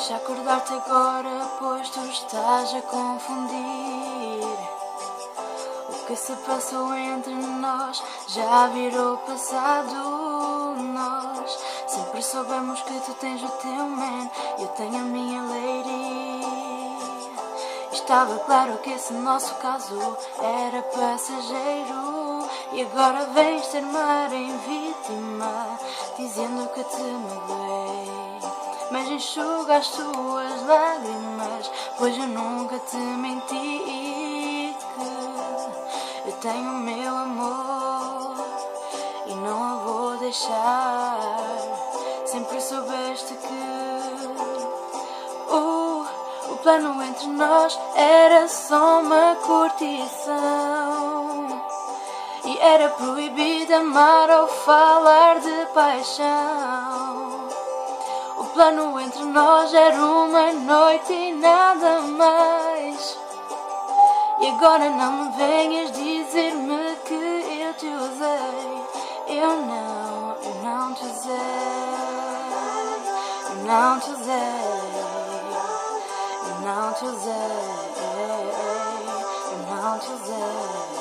Deixa acordar-te agora, pois tu estás a confundir. O que se passou entre nós já virou passado. Nós sempre soubemos que tu tens o teu man, eu tenho a minha lady. Estava claro que esse nosso caso era passageiro. E agora vens ter-me em vítima, dizendo que te magoei. Mas enxuga as tuas lágrimas, pois eu nunca te menti. Que eu tenho o meu amor e não a vou deixar. Sempre soubeste que o plano entre nós era só uma curtição. E era proibido amar ou falar de paixão. O plano entre nós era uma noite e nada mais. E agora não me venhas dizer-me que eu te usei. Eu não te usei. Eu não te usei. Eu não te usei. Eu não te usei.